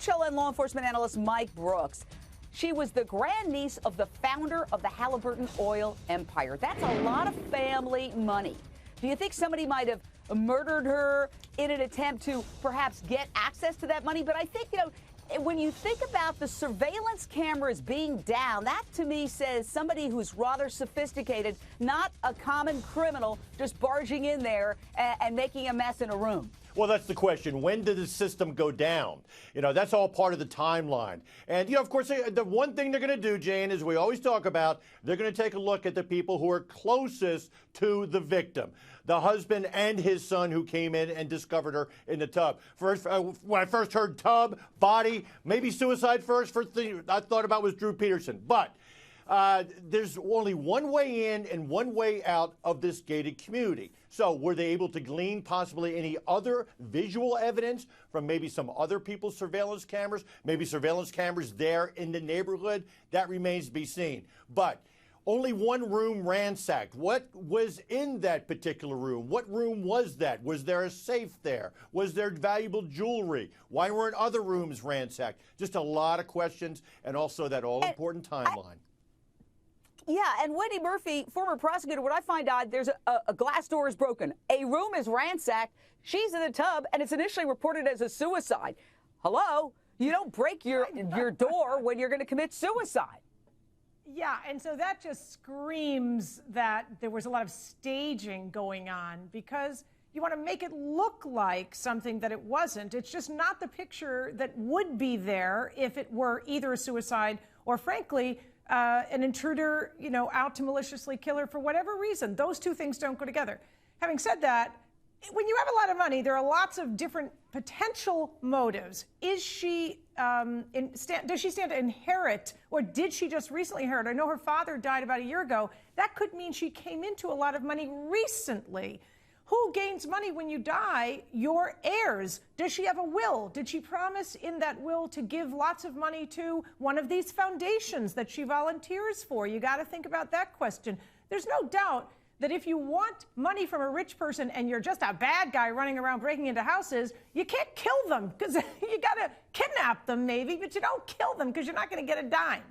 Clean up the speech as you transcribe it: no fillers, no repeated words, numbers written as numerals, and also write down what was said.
WHLN law enforcement analyst Mike Brooks. She was the grandniece of the founder of the Halliburton oil empire. That's a lot of family money. Do you think somebody might have murdered her in an attempt to perhaps get access to that money? But I think, when you think about the surveillance cameras being down, that to me says somebody who's rather sophisticated, not a common criminal just barging in there and making a mess in a room. Well, that's the question. When did the system go down? That's all part of the timeline. And, of course, the one thing they're going to do, Jane, is we always talk about, they're going to take a look at the people who are closest to the victim, the husband and his son who came in and discovered her in the tub. First, when I first heard tub, body, maybe suicide first thing I thought about was Drew Peterson. But there's only one way in and one way out of this gated community. So were they able to glean possibly any other visual evidence from maybe some other people's surveillance cameras, maybe surveillance cameras there in the neighborhood? That remains to be seen. But only one room ransacked. What was in that particular room? What room was that? Was there a safe there? Was there valuable jewelry? Why weren't other rooms ransacked? Just a lot of questions, and also that all-important timeline. Yeah, and Wendy Murphy, former prosecutor, what I find odd, there's a glass door is broken. A room is ransacked. She's in the tub, and it's initially reported as a suicide. Hello? You don't break your door when you're going to commit suicide. Yeah, and so that just screams that there was a lot of staging going on, because you want to make it look like something that it wasn't. It's just not the picture that would be there if it were either a suicide or, frankly, an intruder, out to maliciously kill her for whatever reason. Those two things don't go together. Having said that, when you have a lot of money, there are lots of different potential motives. Is she, does she stand to inherit, or did she just recently inherit? I know her father died about a year ago. That could mean she came into a lot of money recently. Who gains money when you die? Your heirs. Does she have a will? Did she promise in that will to give lots of money to one of these foundations that she volunteers for? You got to think about that question. There's no doubt that if you want money from a rich person and you're just a bad guy running around breaking into houses, you can't kill them, because you got to kidnap them maybe, but you don't kill them because you're not going to get a dime.